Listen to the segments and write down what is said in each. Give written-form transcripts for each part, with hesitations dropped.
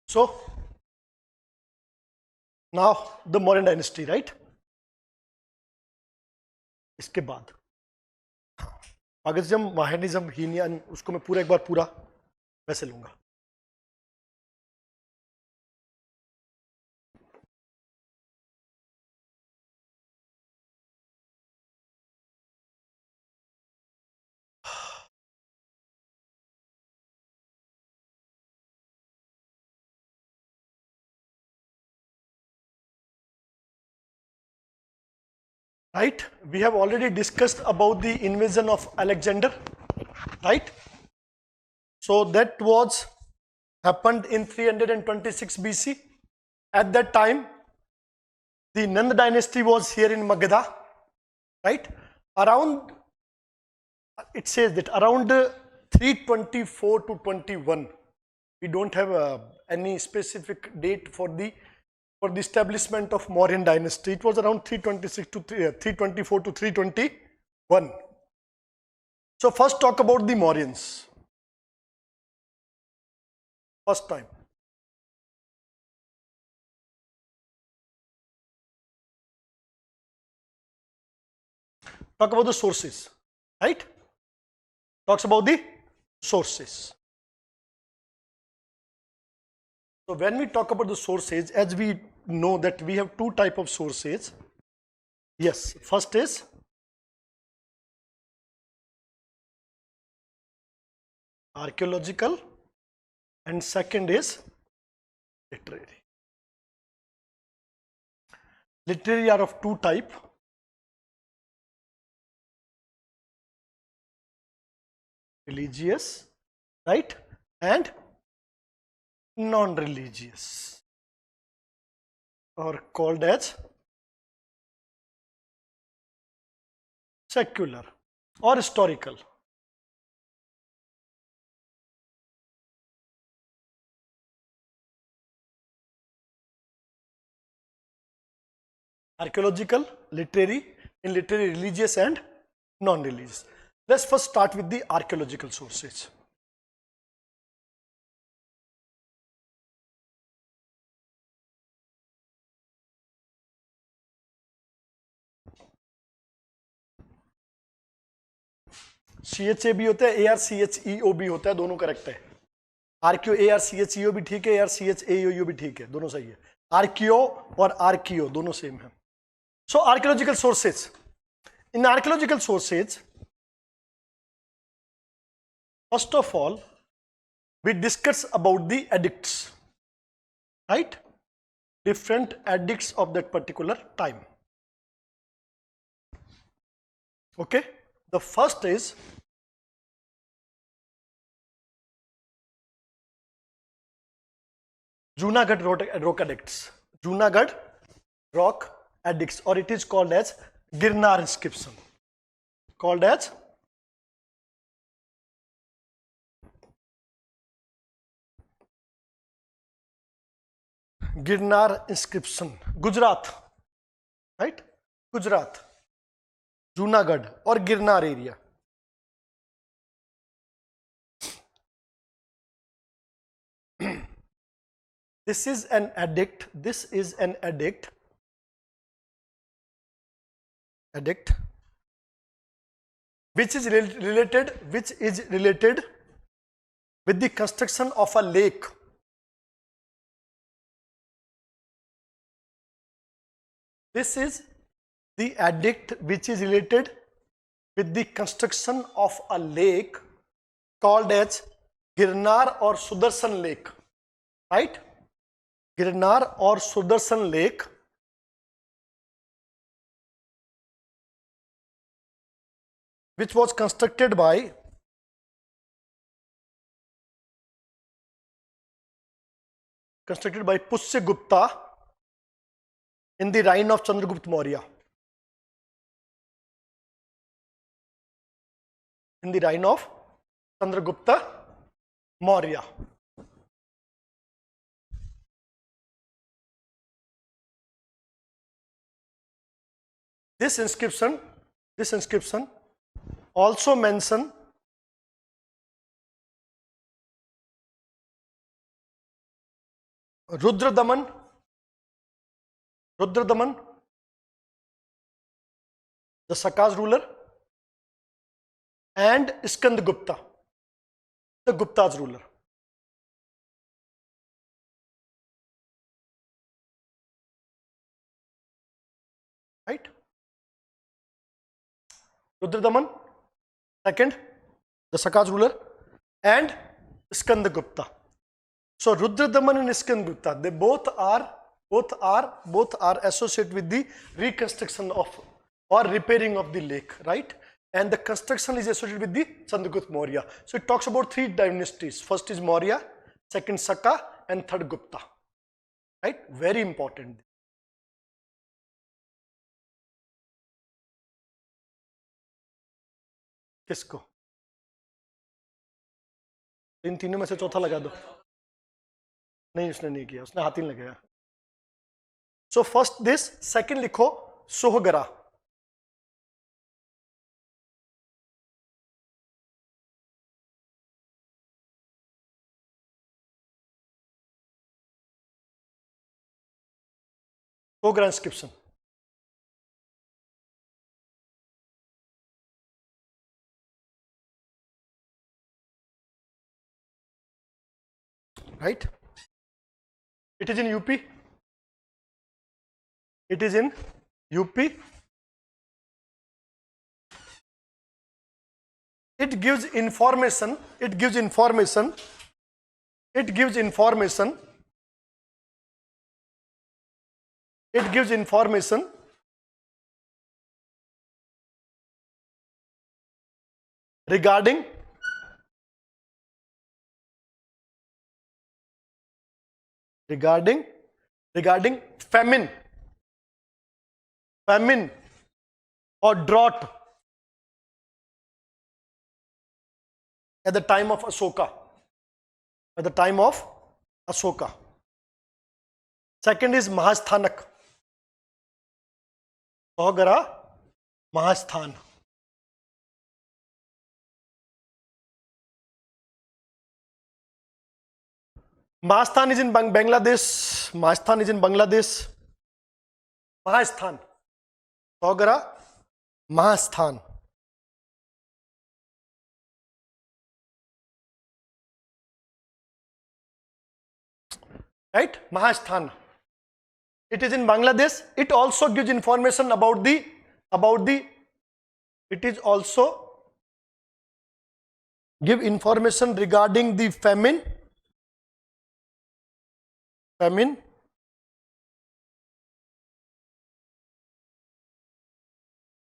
So now the Mauryan dynasty, right? इसके बाद पागजिज्म, माहनिज्म, हीनियन, उसको मैं पूरा एक बार पूरा वैसे लूंगा. Right? We have already discussed about the invasion of Alexander, right? So that was happened in 326 BC. At that time, the Nanda dynasty was here in Magadha, right? Around, it says that around 324 to 21, we don't have any specific date for the establishment of Mauryan dynasty. It was around 326 to 324 to 321. So first talk about the Mauryans. First time. Talk about the sources, right? Talks about the sources. So when we talk about the sources, as we know that we have two type of sources. Yes, first is archaeological and second is literary. Literary are of two type. Religious, right? And non-religious, or called as secular or historical. Archaeological, literary, in literary, religious and non-religious. Let's first start with the archaeological sources. CHA भी होता है, ARCHEO भी होता है, दोनों correct है. Archaeo ARCHEO भी ठीक है, ARCHAEO भी ठीक है, दोनों सही है. आर्कियो और आर्कियो दोनों सेम है. So archaeological sources. In archaeological sources, first of all, we discuss about the edicts, right? Different edicts of that particular time. Okay, the first is Junagadh rock edicts. Junagadh rock edicts, or it is called as Girnar inscription. Called as Girnar inscription. Gujarat, right? Gujarat, Junagadh or Girnar area. This is an edict. This is an edict. Edict, which is related with the construction of a lake. This is the edict which is related with the construction of a lake called as Girnar or Sudarshan lake, right? Girnar or Sudarshan lake, which was constructed by Pushyagupta in the reign of Chandragupta Maurya. In the reign of Chandragupta Maurya. This inscription also mention Rudradaman, the Sakas ruler, and Skandagupta, the Gupta's ruler. Right? Rudradaman, second, the Sakas ruler, and Skandagupta. So Rudradaman and Skandagupta, they both are associated with the reconstruction of or repairing of the lake, right? And the construction is associated with the Chandragupta Maurya. So it talks about three dynasties. First is Maurya, second Saka, and third Gupta. Right? Very important. किसको? इन तीनों में से चौथा लगा दो. नहीं, उसने नहीं किया, उसने हाथ ही नहीं लगाया. So first this, second लिखो Sohagra. Sohgara inscription. Right? It is in UP. It is in UP. It gives information. It gives information. It gives information. It gives information regarding famine or drought at the time of Ashoka. Second is Mahasthanak. Sohgara, Mahasthan. Mahasthan is in Bangladesh. Mahasthan. Sohgara, Mahasthan. Right? Mahasthan. It is in Bangladesh. It also gives information about the. It is also give information regarding the famine.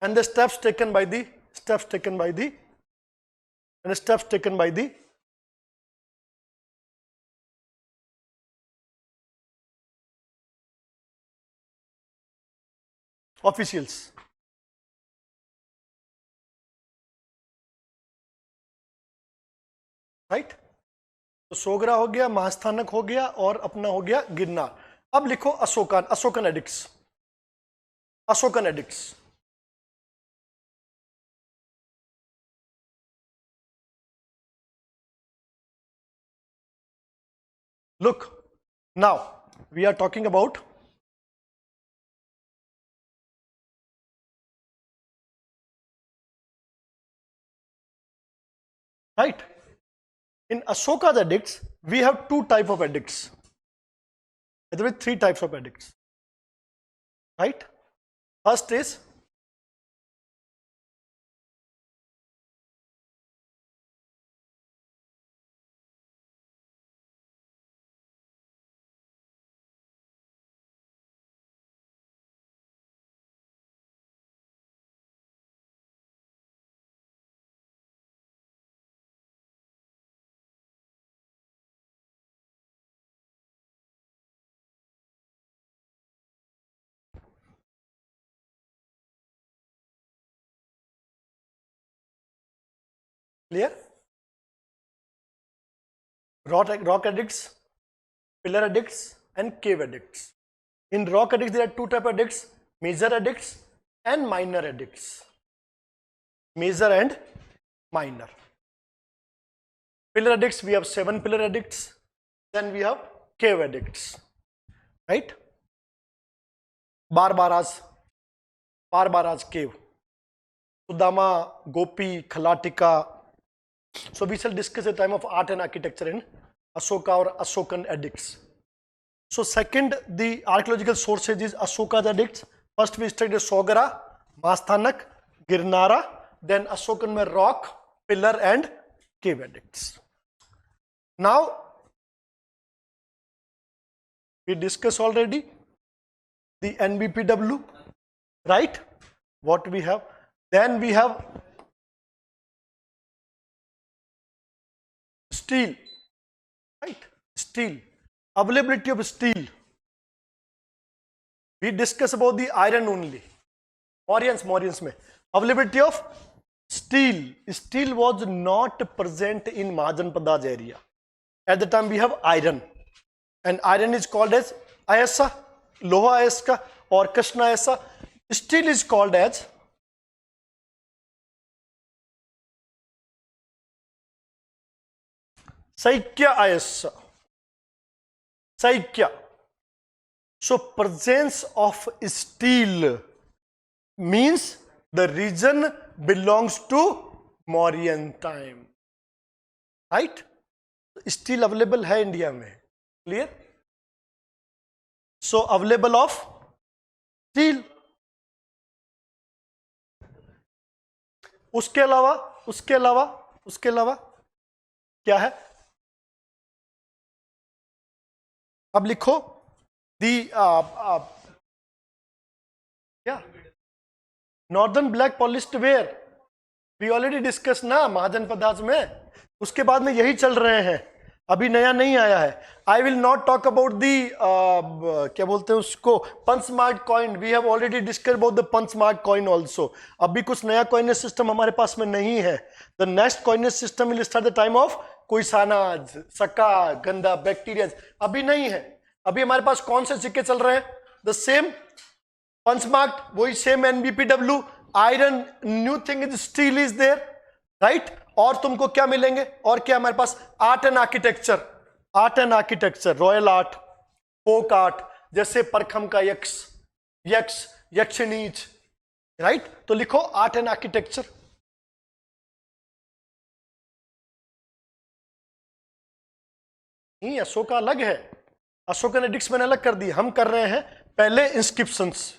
And the steps taken by the officials. Right? तो सोगरा हो गया, महास्थानक हो गया और अपना हो गया गिरनार. अब लिखो Ashokan addicts. Look, now we are talking about right. In Ashoka's edicts, we have two types of edicts. There are three types of edicts. Right? First is clear? Rock edicts, pillar edicts, and cave edicts. In rock edicts, there are two types of edicts: major edicts and minor edicts. Major and minor. Pillar edicts, we have 7 pillar edicts. Then we have cave edicts. right? Barbaras cave, Sudama, Gopi, Khalatika. So we shall discuss the time of art and architecture in Asoka or Ashokan edicts. So second, the archaeological sources is Ashoka's edicts. First we studied Sogara, Masthanak, Girnara, then Ashokan mein rock, pillar and cave edicts. Now we discussed already the NBPW, right? What we have. Then we have steel, right? Steel, availability of steel. We discuss about the iron only. Mauryans mein. Availability of steel. Steel was not present in Mahajanpadaj area. At the time we have iron. And iron is called as Ayasa, Loha Ayaska or Krishna Ayasa. Steel is called as Saikya Ayasa. Saikya. So presence of steel means the region belongs to Mauryan time, right? Steel available hai India mein, clear? So available of steel. उसके अलावा क्या है? अब लिखो the northern black polished ware we already discuss ना महाजनपदाज में. उसके बाद में यही चल रहे हैं, अभी नया नहीं आया है. I will not talk about the क्या बोलते हैं उसको, punch mark coin. We have already discuss about the punch mark coin also. अभी कुछ नया कॉइनेज सिस्टम हमारे पास में नहीं है. The next coinage system will start the time of कोइसानाज, सका, गंदा, बैक्टीरिया. अभी नहीं है. अभी हमारे पास कौन से सिक्के चल रहे हैं? द सेम पंच मार्क, वही same NBPW. Iron, new thing is steel is there, right? और तुमको क्या मिलेंगे? और क्या हमारे पास? Art and architecture. Art and architecture, royal art, folk art, जैसे परखम का यक्षनीच, राइट? तो लिखो आर्ट एंड आर्किटेक्चर. नहीं, अशोका अलग है. अशोकन एडिक्ट्स मैंने अलग कर दी. हम कर रहे हैं पहले इंस्क्रिप्शंस.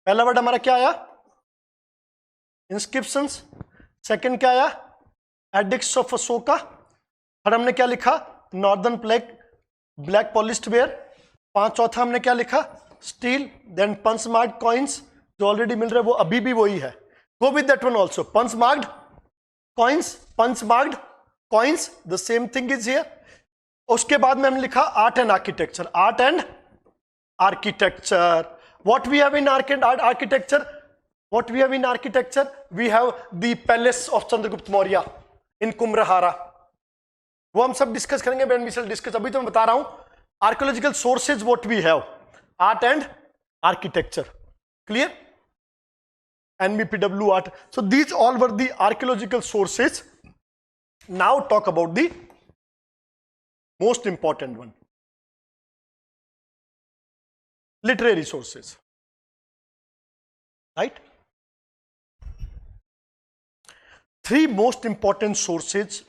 पहला वर्ड हमारा क्या आया? इंस्क्रिप्शंस. सेकंड क्या आया? Addicts of Ashoka. थर्ड हमने क्या लिखा? Northern black polished ware. चौथा हमने क्या लिखा? Steel. Then punch marked coins जो ऑलरेडी मिल रहे हैं वो अभी भी वही है. Go with that one also. Punch marked coins, the same thing is here. उसके बाद में हमने लिखा art and architecture. Art and architecture. What we have in architecture? What we have in architecture? We have the palace of Chandragupta Maurya in कुम्भलहारा. वो हम सब discuss करेंगे when we shall discuss. अभी तो मैं बता रहा हूं archaeological sources what we have. Art and architecture, clear? NBPW art. So these all were the archaeological sources. Now talk about the most important one, literary sources, right? Three most important sources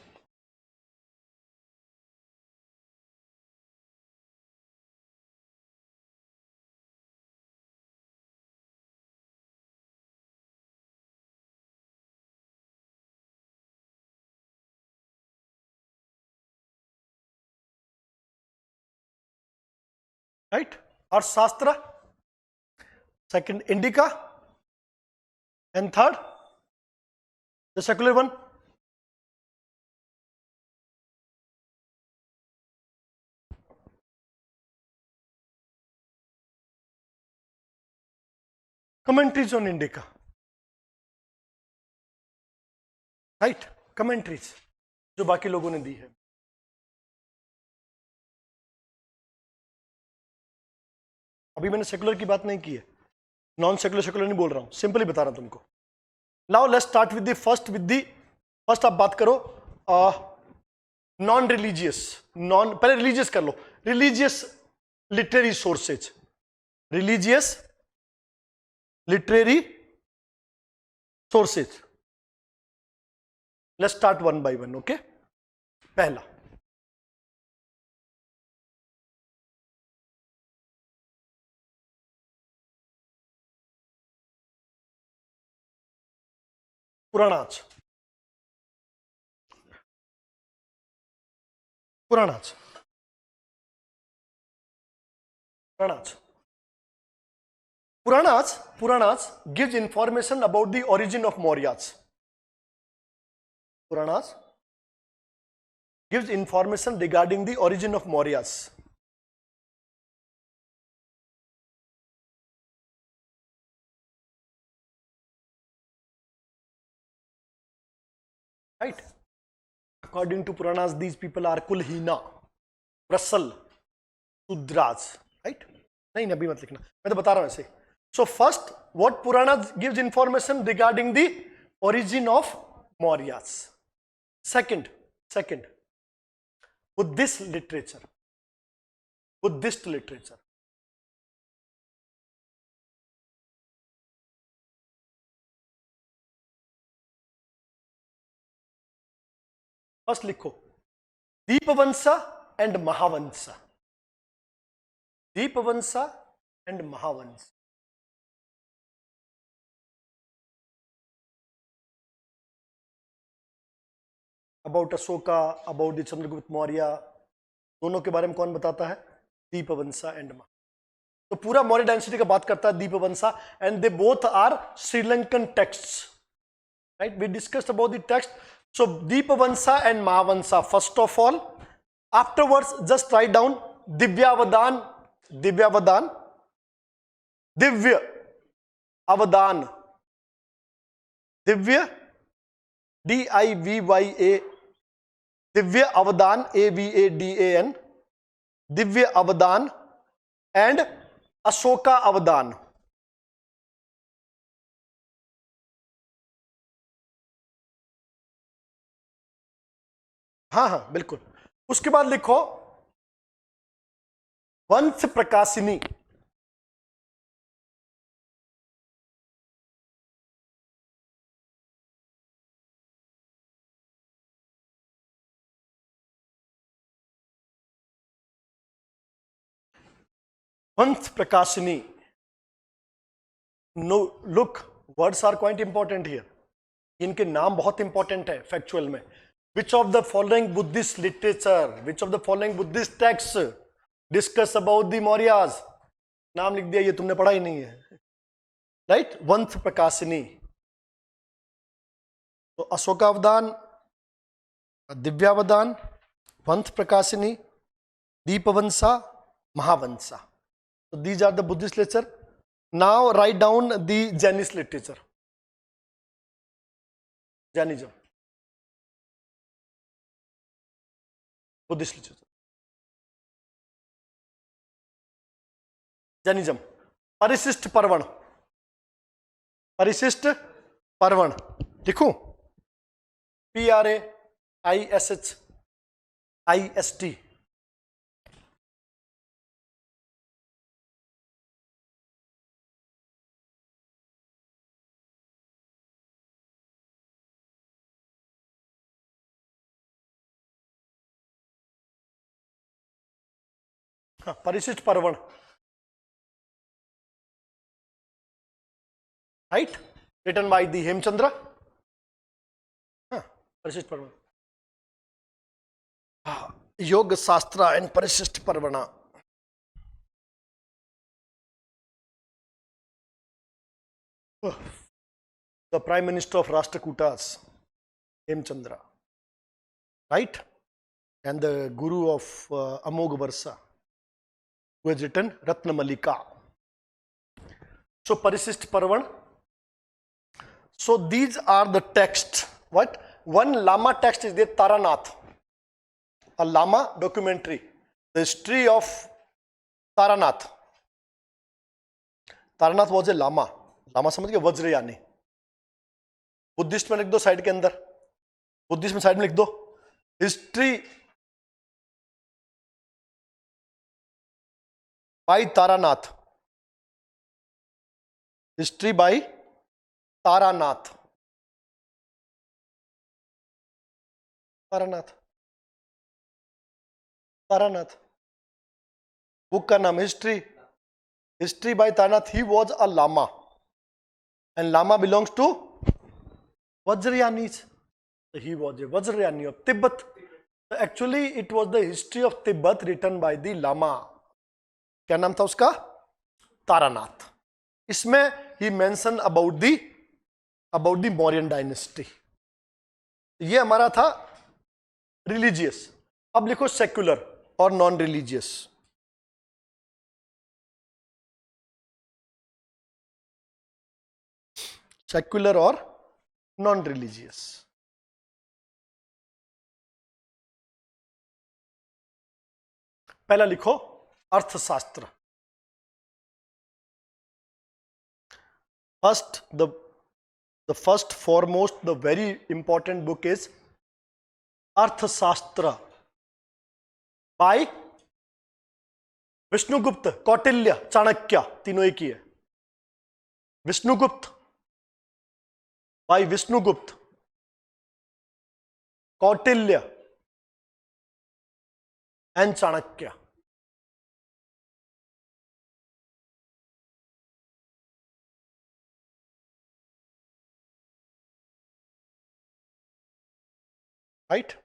right? Or Shastra, second Indica, and third the secular one. Commentaries on Indica, right? Commentaries जो बाकी लोगों ने दी है. अभी मैंने secular की बात नहीं की है, नॉन सेकुलर नहीं बोल रहा हूं, सिंपली बता रहा हूं तुमको. Now let's start with the first. आप बात करो नॉन रिलीजियस, पहले रिलीजियस कर लो. Religious literary sources. religious, literary sources. Let's start one by one. Okay, पहला पुराणाच. पुराणाच. पुराणाच. Puranas, Puranas gives information about the origin of Mauryas. Puranas gives information regarding the origin of Mauryas. Right? According to Puranas, these people are Kulhina, Prasal, Sudras. Right? नहीं अभी मत लिखना, मैं तो बता रहा हूं ऐसे. So first, what Purana gives information regarding the origin of Mauryas. Second, Buddhist literature. Buddhist literature. First लिखो Deepavansa and Mahavansa. Deepavansa and Mahavansa. About Ashoka, about the Chandragupta Maurya, दोनों के बारे में कौन बताता है? दीपवंसा एंड महा. तो पूरा मौर्य डायनेस्टी का बात करता है Dipavamsa, and they both are Sri Lankan texts. Right, we discussed about the text. So Dipavamsa and Mahavamsa first of all. Afterwards just write down Divyavadana. Divyavadana, Divya Avadana, Divya DIVYA, Divya अवदान AVADAN, दिव्य अवदान एंड अशोका अवदान. हाँ हाँ बिल्कुल. उसके बाद लिखो Vamsa Prakashini. Vamsa Prakashini. No look, words are quite important here. इनके नाम बहुत इंपॉर्टेंट है फैक्चुअल में. Which of the following Buddhist literature, which of the following Buddhist text discuss about the Mauryas. नाम लिख दिया, ये तुमने पढ़ा ही नहीं है. राइट, वंश प्रकाशिनी. तो अशोकावदान, दिव्यावदान, वंश प्रकाशिनी, Dipavamsa, Mahavamsa. So these are the Buddhist literature. Now write down the Jainist literature. Jainism. Buddhist literature. Jainism. परिशिष्ट पर्वण. परिशिष्ट पर्वण लिखूं? PRAISHIST. Parishishta Parvan. Right, written by the Hemachandra. Parishishta Parvan. Yoga Shastra and Parishishta Parvan. The prime minister of Rashtrakutas, Hemachandra. Right, and the guru of Amogha Varsha, who has written Ratnamalika. So Parishist Parvan. So these are the texts. What? One Lama text is the Taranath, a Lama documentary, the history of Taranath. Taranath was a Lama. Lama समझ के वज्रयानी. Buddhist में लिख दो side के अंदर. Buddhist में side में लिख दो history by Taranath. History by Taranath. Taranath, Taranath, book का नाम history, history by Taranath. He was a lama and lama belongs to Vajrayanis. He was a Vajrayani of Tibet. Actually, it was the history of Tibet written by the Lama. क्या नाम था उसका? तारानाथ. इसमें he mentioned about the Mauryan dynasty. ये हमारा था religious. अब लिखो secular और non-religious. Secular और non-religious. पहला लिखो अर्थशास्त्र. First, the first foremost, the very important book is अर्थशास्त्र by विष्णुगुप्त, कौटिल्य, चाणक्य, तीनों एक ही है. Vishnugupta, by Vishnugupta, Kautilya and Chanakya. Right?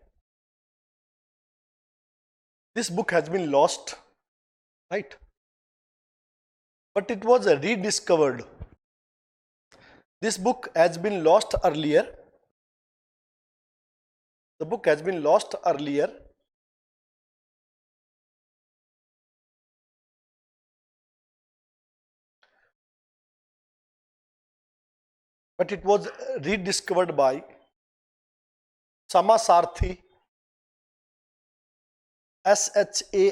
This book has been lost, right? But it was rediscovered. This book has been lost earlier. The book has been lost earlier. But it was rediscovered by Samasarthi, Sarthy,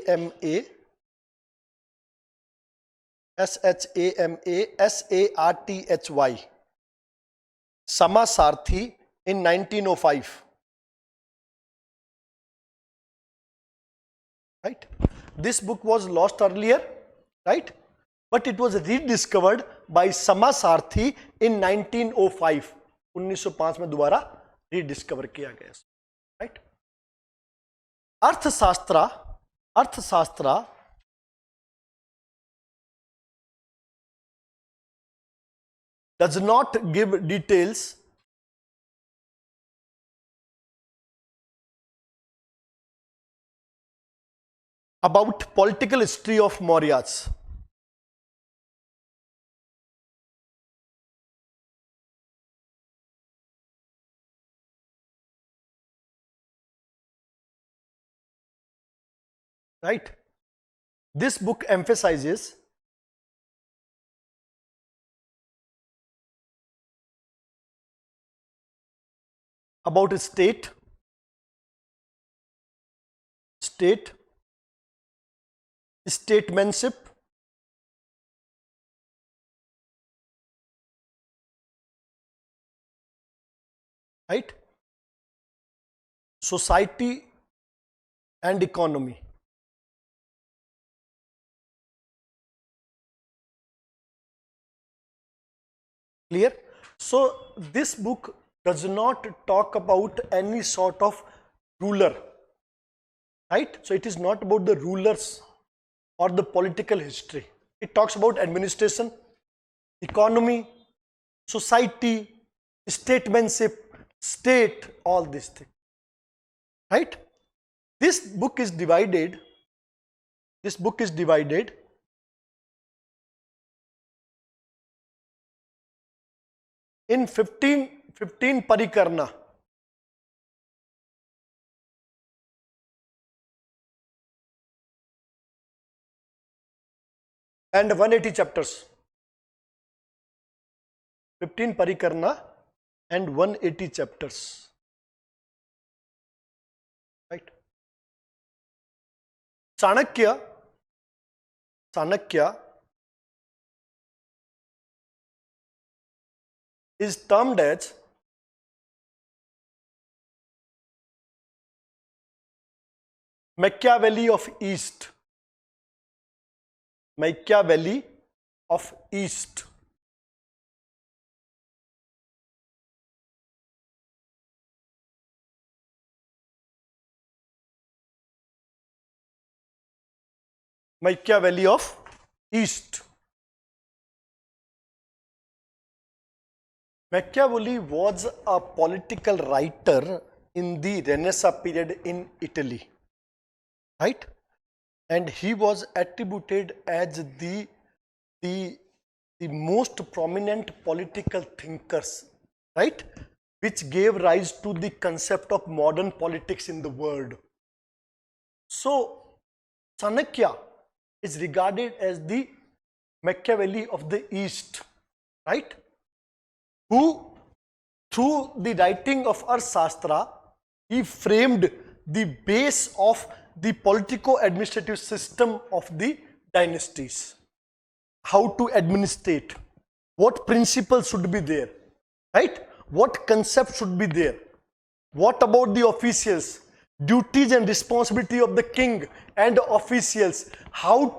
Samasarthi in 1905. Right? This book was lost earlier, right? But it was rediscovered by Samasarthi in 1905. 1905 में दोबारा rediscover किया गया, right? अर्थशास्त्र does not give details about political history of Mauryas. Right? This book emphasizes about state, statesmanship, right? Society and economy. Clear? So this book does not talk about any sort of ruler, right? So it is not about the rulers or the political history. It talks about administration, economy, society, statesmanship, state, all these things, right? This book is divided in 15 parikarna. And 180 chapters. 15 parikarna and 180 chapters. Right? Chanakya is termed as Machiavelli of East. Machiavelli of East. Machiavelli of East. Machiavelli was a political writer in the Renaissance period in Italy, right? And he was attributed as the most prominent political thinkers, right? Which gave rise to the concept of modern politics in the world. So, Chanakya is regarded as the Machiavelli of the East, right? Who, through the writing of Arthashastra, he framed the base of the politico-administrative system of the dynasties. How to administrate, what principles should be there, right? What concept should be there? What about the officials? Duties and responsibility of the king and officials. How